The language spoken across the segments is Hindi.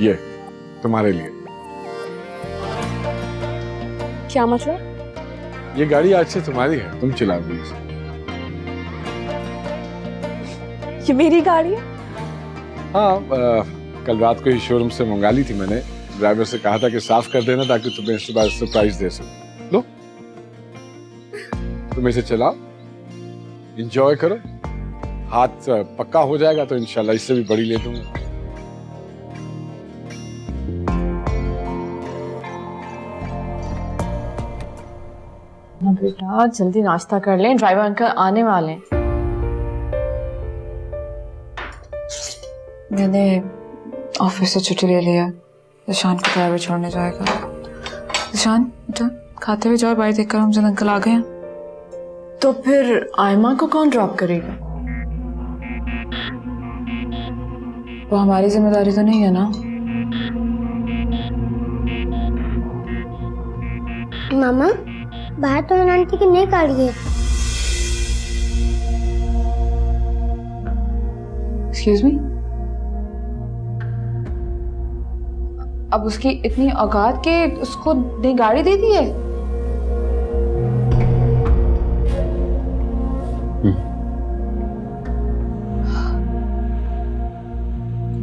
ये तुम्हारे लिए। क्या मतलब? ये गाड़ी आज से तुम्हारी है, तुम चलाओगी इसे। ये मेरी गाड़ी है? हाँ, कल रात को ही शोरूम से मंगा ली थी मैंने। ड्राइवर से कहा था कि साफ कर देना ताकि तुम्हें इसके बाद सरप्राइज दे सकूं। लो, तुम इसे चलाओ, एंजॉय करो। हाथ पक्का हो जाएगा तो इंशाल्लाह इससे भी बड़ी ले दूंगा। बेटा जल्दी नाश्ता कर लें, ड्राइवर अंकल आने वाले हैं। मैंने ऑफिस से छुट्टी ले लिया। ईशान को ड्राइवर छोड़ने जाएगा। ईशान बेटा खाते हुए जाओ, बाहर देखकर हम जन अंकल आ गए हैं। तो फिर आयमा को कौन ड्रॉप करेगा? वो हमारी जिम्मेदारी तो नहीं है ना। मामा बाहर तो आंटी की नई गाड़ी है। एक्सक्यूज मी, अब उसकी इतनी औकात के उसको नई गाड़ी दे दी है?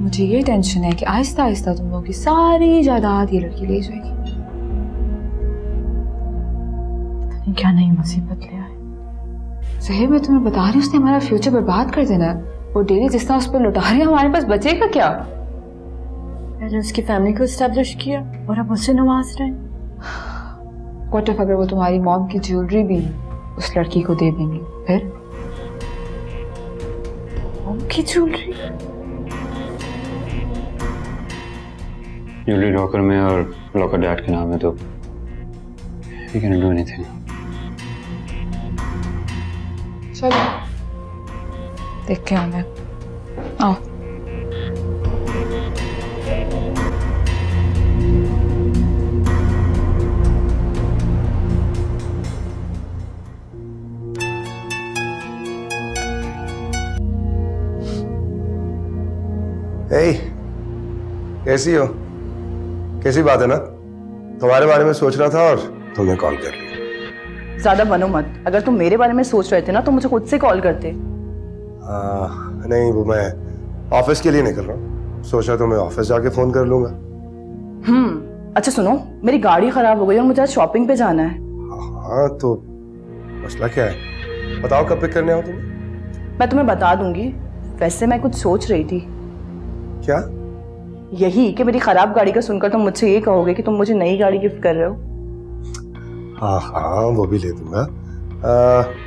मुझे ये टेंशन है कि आहिस्ता आहिस्ता तुम लोगों की सारी जायदाद ये लड़की ले जाएगी। क्या नई मुसीबत ले आए। सही मैं तुम्हें बता रही हूँ, उसने हमारा फ्यूचर बर्बाद कर देना है। वो डेली जिस तरह उस पर लुटा रही है, हमारे पास बचेगा क्या? पहले उसकी फैमिली को एस्टेब्लिश किया और अब उससे नवाज रहे हैं। व्हाट इफ अगर वो तुम्हारी मॉम की ज्वेलरी भी उस लड़की को दे देंगे, फिर? मॉम की ज्वेलरी? ज्वेलरी लॉकर में और लॉकर डैड के नाम है, तो वी कैन डू एनीथिंग। चलो देख के आऊँ मैं। आओ। कैसी हो? कैसी बात है ना, तुम्हारे बारे में सोच रहा था और तुमने कॉल कर लिया। ज्यादा बनो मत। अगर तुम मेरे बारे में सोच रहे थे ना तो मुझे खुद से कॉल करते। नहीं, वो मैं ऑफिस के लिए निकल रहा हूँ, सोचा तो मैं ऑफिस जाके फोन कर लूंगा। अच्छा सुनो, मेरी गाड़ी खराब हो गई और मुझे आज शॉपिंग पे जाना है। हाँ तो मसला क्या है, बताओ कब पिक करने आओ तुम्हें? मैं तुम्हें बता दूंगी। वैसे मैं कुछ सोच रही थी। क्या? यही कि मेरी खराब गाड़ी का सुनकर तुम मुझसे ये कहोगे कि तुम मुझे नई गाड़ी गिफ्ट कर रहे हो। हाँ हाँ, वो भी ले दूंगा।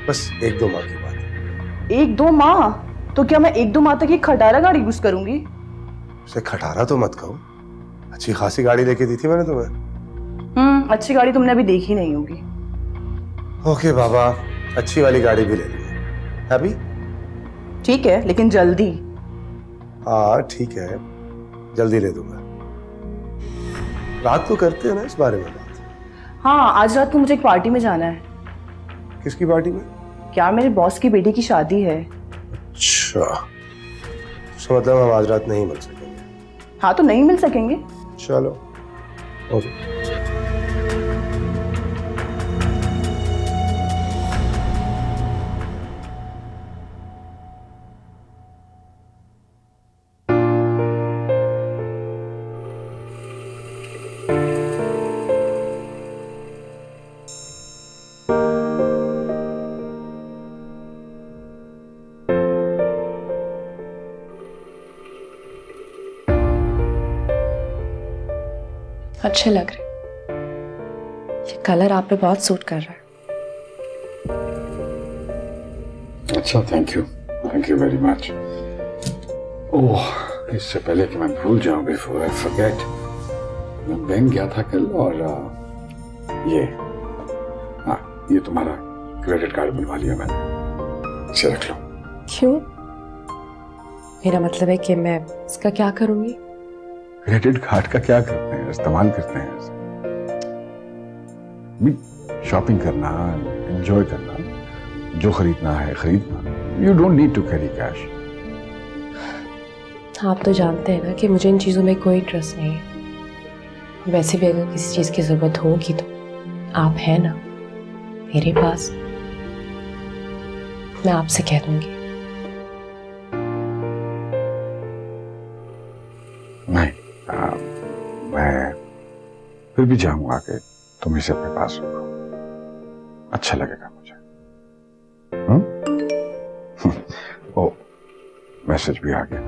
बस 1-2 माह की बात है। 1-2 माह? तो क्या मैं 1-2 माह तक ये खटारा गाड़ी यूज करूंगी? उसे खटारा तो मत कहो, अच्छी खासी गाड़ी लेके दी थी मैंने तुम्हें। अच्छी गाड़ी तुमने अभी देखी नहीं होगी। ओके बाबा, अच्छी वाली गाड़ी भी ले लूंगा। अभी ठीक है, लेकिन जल्दी। हाँ ठीक है, जल्दी ले दूंगा। रात को करते हैं ना इस बारे में बात। हाँ, आज रात को मुझे एक पार्टी में जाना है। किसकी पार्टी में? क्या, मेरे बॉस की बेटी की शादी है। अच्छा, तो मतलब हम आज रात नहीं मिल सकेंगे? हाँ तो नहीं मिल सकेंगे। चलो ओके। अच्छे लग रहे। ये कलर आप पे बहुत सूट कर रहा है। अच्छा, थैंक यू वेरी मच। ओह, इससे पहले कि मैं भूल जाऊं, बिफोर आई फॉरगेट, मैं बैंक गया था कल और ये तुम्हारा क्रेडिट कार्ड बनवा लिया मैंने, इसे रख लो। क्यों? मेरा मतलब है कि मैं इसका क्या करूंगी? क्रेडिट कार्ड का क्या करते हैं, इस्तेमाल करते हैं इसे। शॉपिंग करना, एंजॉय करना, जो खरीदना है खरीदना। You don't need to carry cash. आप तो जानते हैं ना कि मुझे इन चीज़ों में कोई इंटरेस्ट नहीं है। वैसे भी अगर किसी चीज़ की ज़रूरत होगी तो आप हैं ना मेरे पास, मैं आपसे कह दूंगी। नहीं, मैं फिर भी चाहूंगा कि तुम इसे अपने पास रखो, अच्छा लगेगा मुझे। ओ, मैसेज भी आ गया,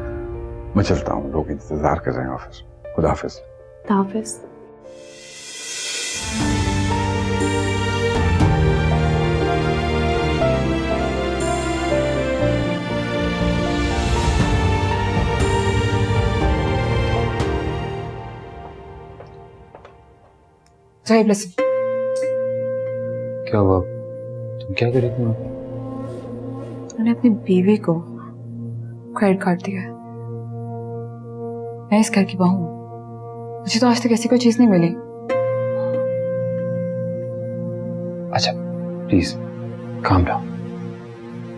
मैं चलता हूँ, लोग इंतजार कर रहे हैं ऑफिस। खुदा हाफिज। हाफिज। साहिब लिसन, क्या हुआ? तुम क्या कर रही थी? मैंने अपनी बीवी को क्रेडिट कार्ड दिया है। मैं इस घर की बहू हूं, मुझे तो आज तक ऐसी कोई चीज नहीं मिली। अच्छा प्लीज काम डाउन,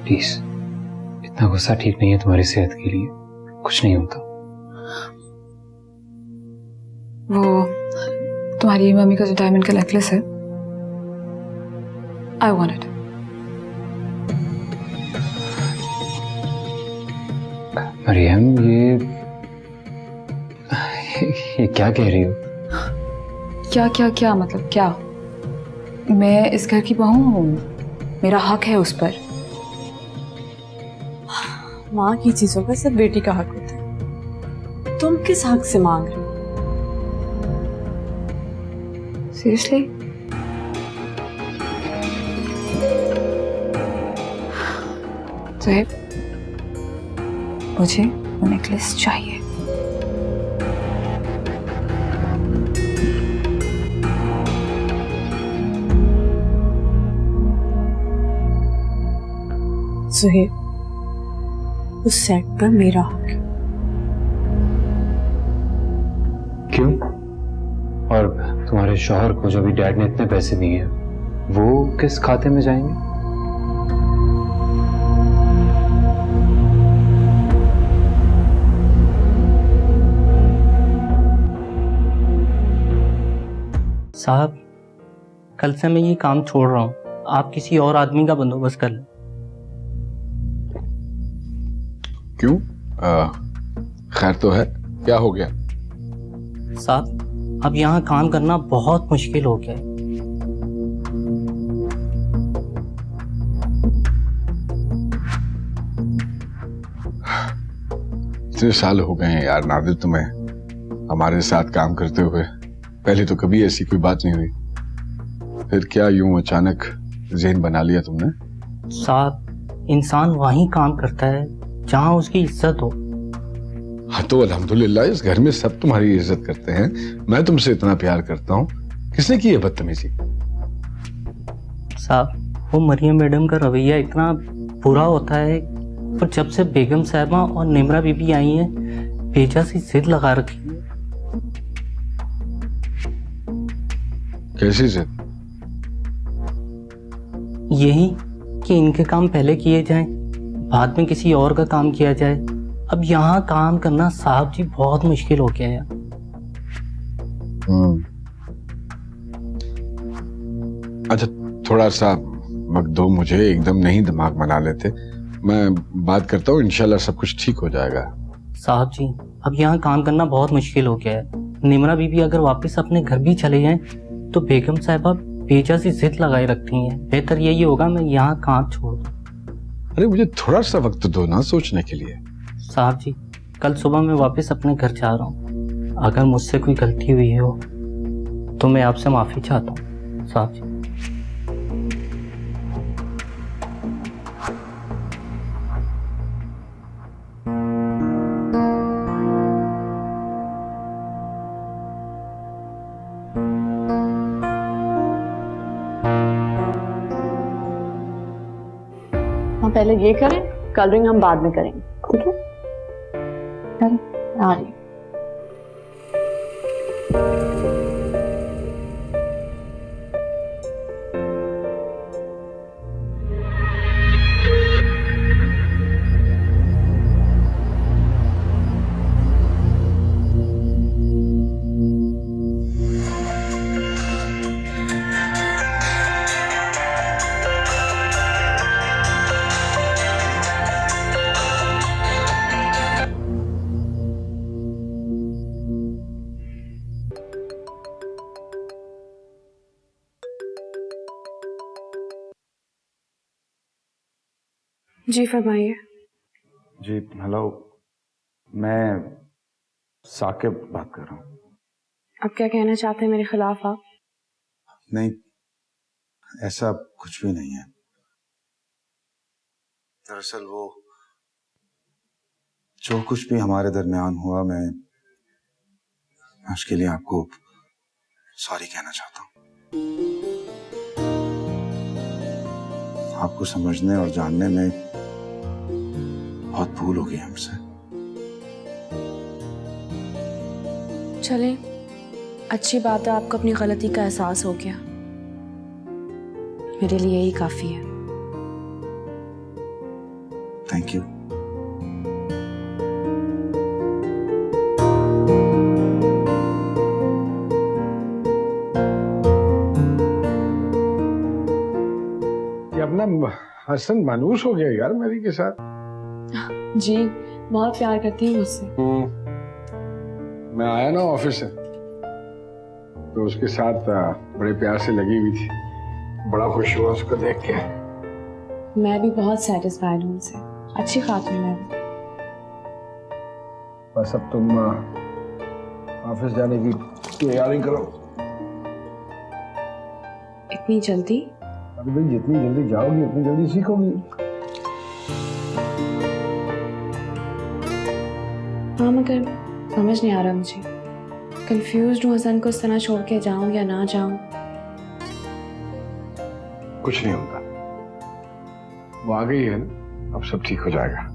प्लीज। इतना गुस्सा ठीक नहीं है तुम्हारी सेहत के लिए, कुछ नहीं होता। वो तुम्हारी मम्मी का जो डायमंड का नेकलेस है, आई वांट इट। मरियम, ये क्या कह रही हो? क्या क्या क्या मतलब क्या? मैं इस घर की बहू हूँ, मेरा हक है उस पर। माँ की चीजों का सब बेटी का हक होता है। तुम किस हक से मांग रहे हो? सीरियसली? साहिब, मुझे वो नेकलेस चाहिए। सुहेब, उस सेट पर मेरा हक है। क्यों? और तुम्हारे शौहर को जो भी डैड ने इतने पैसे दिए हैं, वो किस खाते में जाएंगे? साहब, कल से मैं ये काम छोड़ रहा हूँ, आप किसी और आदमी का बंदोबस्त कर लें। क्यों? खैर तो है, क्या हो गया? साहब, अब यहाँ काम करना बहुत मुश्किल हो गया है। 3 साल हो गए हैं यार नादिर तुम्हें हमारे साथ काम करते हुए। पहले तो कभी ऐसी कोई बात नहीं हुई, फिर क्या यूं अचानक ज़हन बना लिया तुमने? साहब, इंसान वहीं काम करता है जहाँ उसकी इज्जत हो। हाँ तो अल्हम्दुलिल्लाह, इस घर में सब तुम्हारी इज्जत करते हैं, मैं तुमसे इतना प्यार करता हूँ, किसने की है बदतमीजी? साहब, वो मरियम मैडम का रवैया इतना बुरा होता है, और जब से बेगम साहबा और निमरा बीबी आई हैं, बेजा सी जिद लगा रखी है। कैसी जिद? यही कि इनके काम पहले किए जाएं, बाद में किसी और का काम किया जाए। अब यहाँ काम करना साहब जी बहुत मुश्किल हो गया है। अच्छा थोड़ा सा वक्त दो मुझे, एकदम नहीं दिमाग बना लेते, मैं बात करता हूँ, इंशाल्लाह सब कुछ ठीक हो जाएगा। साहब जी, अब यहाँ काम करना बहुत मुश्किल हो गया है। निमरा बीबी अगर वापस अपने घर भी चले जाएं तो बेगम साहिबा बेजा सी जिद लगाए रखती हैं। बेहतर यही होगा मैं यहाँ काम छोड़ दूँ। अरे मुझे थोड़ा सा वक्त दो ना सोचने के लिए। साहब जी, कल सुबह मैं वापस अपने घर जा रहा हूँ, अगर मुझसे कोई गलती हुई हो तो मैं आपसे माफ़ी चाहता हूँ साहब जी। हम पहले ये करें, कलरिंग हम बाद में करेंगे, ठीक है? करें, आ रही। जी फरमाइए। जी हेलो, मैं साकिब बात कर रहा हूँ। अब क्या कहना चाहते हैं मेरे खिलाफ आप? नहीं, ऐसा कुछ भी नहीं है। दरअसल वो जो कुछ भी हमारे दरमियान हुआ, मैं उसके लिए आपको सॉरी कहना चाहता हूँ। आपको समझने और जानने में बहुत भूल हो गई हमसे। चलें, अच्छी बात है आपको अपनी गलती का एहसास हो गया। मेरे लिए यही काफी है। Thank you. अपना हसन मानूस हो गया यार मेरी के साथ। जी, बहुत प्यार करती है मुझसे। मैं आया ना ऑफिस से तो उसके साथ बड़े प्यार से लगी हुई थी। बड़ा खुश हुआ उसको देख के। मैं भी बहुत सेटिस्फाइड हूँ उनसे। अच्छी खातून है। बस अब तुम ऑफिस जाने की तैयारी करो। इतनी जल्दी? अभी भाई जितनी जल्दी जाओगी उतनी जल्दी सीखोगी। हाँ, मगर समझ नहीं आ रहा मुझे। कंफ्यूज्ड हूँ, हसन को इस तरह छोड़ के जाऊं या ना जाऊं। कुछ नहीं होता, वो आ गई है ना, अब सब ठीक हो जाएगा।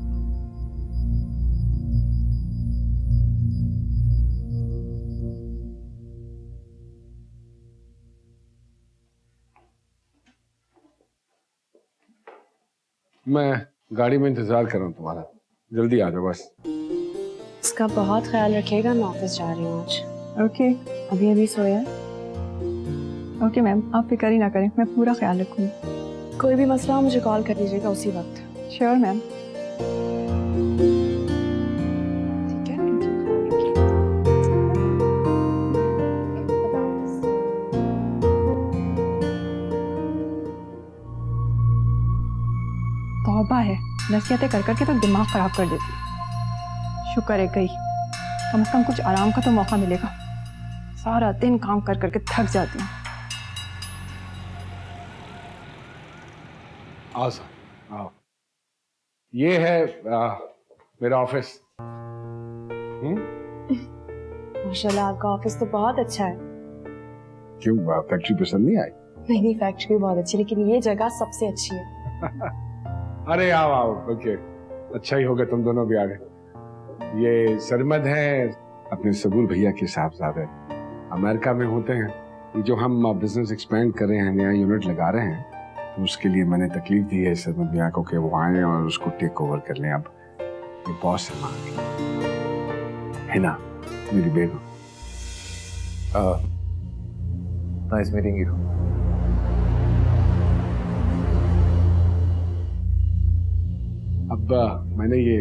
मैं गाड़ी में इंतजार कर रहा हूँ तुम्हारा, जल्दी आ जाओ बस। इसका बहुत ख्याल रखिएगा, मैं ऑफिस जा रही हूँ आज। ओके। अभी अभी सोया? ओके मैम, आप फिक्र ही ना करें, मैं पूरा ख्याल रखूंगी। कोई भी मसला हो मुझे कॉल कर लीजिएगा उसी वक्त। Sure ma'am. ठीक है। तौबा है, नसीहतें कर करके तो दिमाग खराब कर देती है। शुक्र है गई, कम से कम कुछ आराम का तो मौका मिलेगा। सारा दिन काम कर करके थक जाती हूँ। आओ सर, आओ। ये है मेरा ऑफिस। माशाल्लाह, आपका ऑफिस तो बहुत अच्छा है। क्यों, फैक्ट्री पसंद नहीं आई? नहीं, फैक्ट्री भी बहुत अच्छी, लेकिन ये जगह सबसे अच्छी है। अरे आओ आओ, ओके, अच्छा ही हो गया तुम दोनों भी आ गए। ये सरमद है, अपने सबूर भैया के साहबजादे, अमेरिका में होते हैं। ये जो हम बिजनेस एक्सपेंड कर रहे हैं, नया यूनिट लगा रहे हैं, तो उसके लिए मैंने तकलीफ दी है सरमद भैया को कि वो आए और उसको टेक ओवर कर लें। अब ये बॉस है वहाँ, है ना मेरी बेगम। Nice meeting you. अब मैंने ये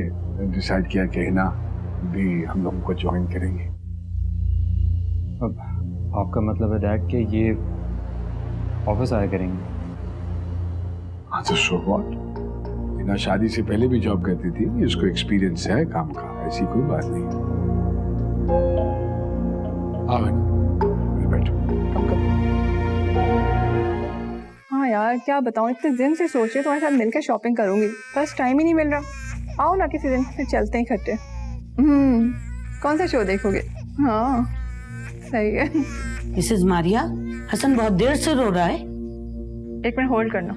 डिसाइड किया कि हिना भी हम लोगों को ज्वाइन करेंगे। अब आपका मतलब है डैड कि ये ऑफिस आया करेंगे? हाँ तो सो व्हाट, हिना शादी से पहले भी जॉब करती थी, इसको एक्सपीरियंस है काम का, ऐसी कोई बात नहीं। आओ हिना, बैठो। हाँ यार, क्या बताऊँ, इतने दिन से सोच रही तुम्हारे साथ मिलकर शॉपिंग करूंगी, बस टाइम ही नहीं मिल रहा। आओ ना किसी दिन, फिर चलते हैं इकट्ठे। कौन सा शो देखोगे? हाँ सही है। मिसेस मारिया, हसन बहुत देर से रो रहा है। एक मिनट होल्ड करना।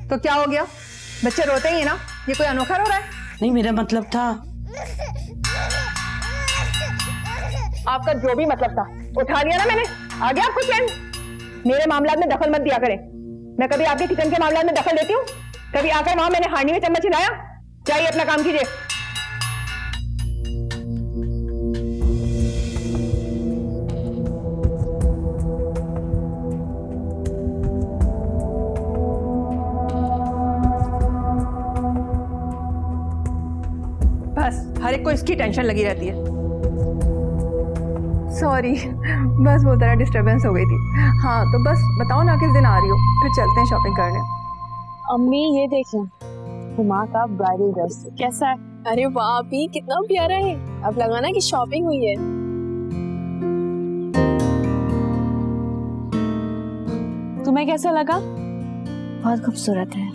तो क्या हो गया, बच्चे रोते ही है ना, ये कोई अनोखा रो रहा है? नहीं, मेरा मतलब था। आपका जो भी मतलब था उठा लिया ना मैंने, आ गया आपको चैन। मेरे मामला में दखल मत दिया करें। मैं कभी आपके किचन के मामला में दखल देती हूँ? कभी आकर वहां मैंने हांडी में चम्मच हिलाया? जाइए अपना काम कीजिए। बस हर एक को इसकी टेंशन लगी रहती है। सॉरी, बस वो तरह डिस्टरबेंस हो गई थी। हाँ तो बस बताओ ना किस दिन आ रही हो, फिर चलते हैं शॉपिंग करने। अम्मी ये देखें, हुमा का ब्राइडल ड्रेस कैसा है? अरे वाह अभी कितना प्यारा है। अब लगाना कि शॉपिंग हुई है। तुम्हें कैसा लगा? बहुत खूबसूरत है।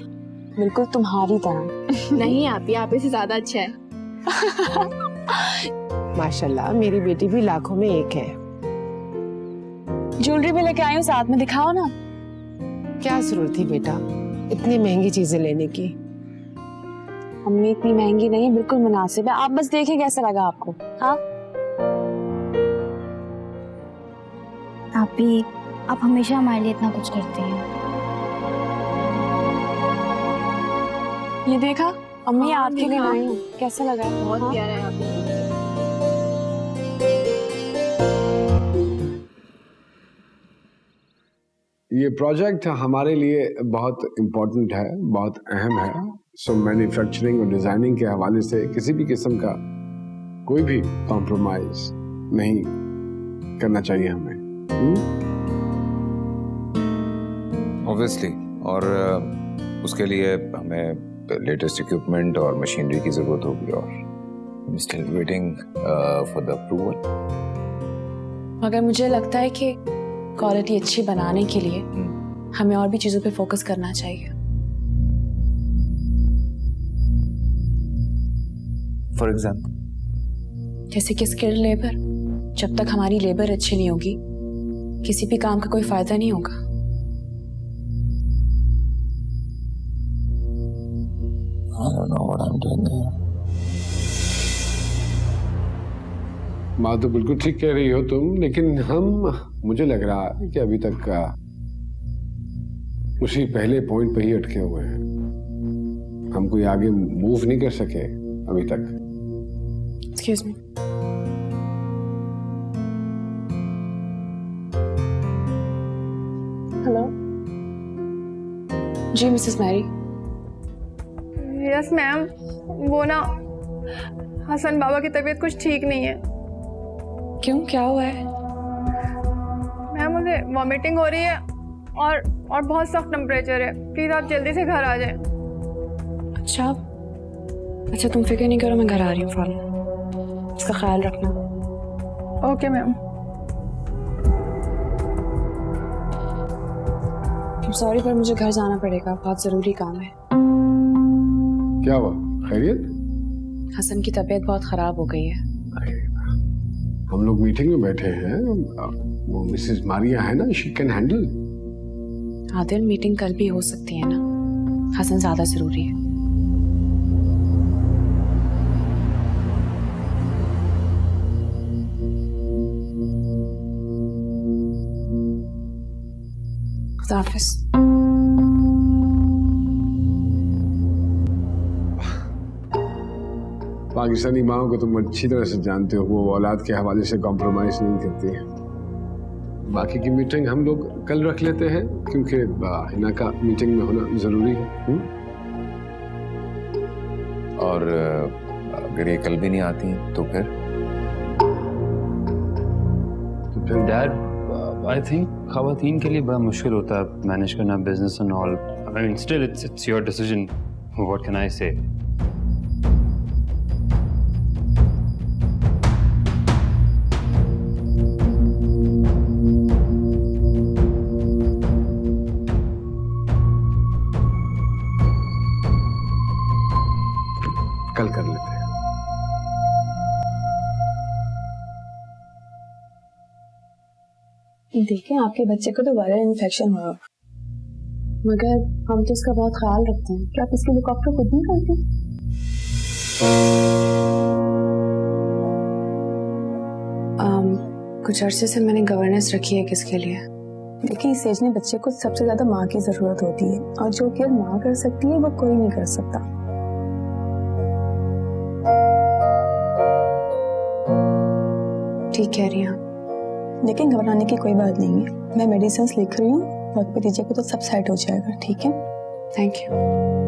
बिल्कुल तुम्हारी तरह। नहीं आप से ज्यादा अच्छा है। माशाल्लाह मेरी बेटी भी लाखों में एक है। ज्वेलरी भी लेके आई हूँ, साथ में दिखाओ ना। क्या जरूरत थी बेटा इतनी महंगी चीजें लेने की? अम्मी इतनी महंगी नहीं है, बिल्कुल मुनासिब है। आप बस देखें कैसा लगा आपको। हाँ आप हमेशा हमारे लिए इतना कुछ करते हैं। ये देखा अम्मी आपके लिए आई हूँ, कैसा लगा? बहुत प्यारा है आपको। ये प्रोजेक्ट हमारे लिए बहुत इम्पोर्टेंट है, बहुत अहम है। सो मैन्युफैक्चरिंग और डिजाइनिंग के हवाले से किसी भी किस्म का कोई भी कॉम्प्रोमाइज नहीं करना चाहिए हमें। ऑब्वियसली, और उसके लिए हमें लेटेस्ट इक्विपमेंट और मशीनरी की जरूरत होगी और I am still waiting for the approval. मगर मुझे लगता है कि क्वालिटी अच्छी बनाने के लिए हमें और भी चीजों पे फोकस करना चाहिए। फॉर एग्जाम्पल, जैसे कि स्किल्ड लेबर। जब तक हमारी लेबर अच्छी नहीं होगी किसी भी काम का कोई फायदा नहीं होगा। I don't know what I'm doing here. बात तो बिल्कुल ठीक कह रही हो तुम, लेकिन मुझे लग रहा है कि अभी तक उसी पहले पॉइंट पे ही अटके हुए हैं। हम कोई आगे मूव नहीं कर सके अभी तक। Excuse me. हेलो जी मिसेस मैरी। यस मैम, वो ना हसन बाबा की तबीयत कुछ ठीक नहीं है। क्यों, क्या हुआ है? मैम मुझे वॉमिटिंग हो रही है और बहुत सख्त टेम्परेचर है। प्लीज आप जल्दी से घर आ जाएं। अच्छा तुम फिक्र नहीं करो, मैं घर आ रही हूँ फौरन। इसका ख्याल रखना। Okay ma'am. सॉरी पर मुझे घर जाना पड़ेगा, बहुत जरूरी काम है। क्या हुआ, खैरियत? हसन की तबीयत बहुत खराब हो गई है। हम लोग मीटिंग में बैठे हैं, वो मिसेस मारिया है ना, she can handle. Adil meeting कल भी हो सकती है ना, हसन ज्यादा जरूरी है। खुदाफिज। पाकिस्तानी माओ को तुम अच्छी तरह से जानते हो, वो औलाद के हवाले से कॉम्प्रोमाइज नहीं करती है। बाकी की मीटिंग हम लोग कल रख लेते हैं क्योंकि हिना का मीटिंग में होना जरूरी है। और अगर ये कल भी नहीं आती तो फिर डैड आई थिंक खवातीन के लिए बड़ा मुश्किल होता है मैनेज करना business and all. I mean still it's your decision, what can I से। कल कर लेते हैं। देखें आपके बच्चे को तो वायरल इन्फेक्शन हुआ, मगर हम तो इसका बहुत ख्याल रखते हैं। क्या आप इसके लिए डॉक्टर खुद नहीं करते? कुछ अरसे से मैंने गवर्नेंस रखी है। किसके लिए? देखिए इस एज में बच्चे को सबसे ज्यादा माँ की जरूरत होती है, और जो केयर माँ कर सकती है वो कोई नहीं कर सकता। ठीक कह रही हैं आप, लेकिन घबराने की कोई बात नहीं है। मैं मेडिसिन लिख रही हूँ, वक्त पे दीजिएगा तो सब सेट हो जाएगा। ठीक है, थैंक यू।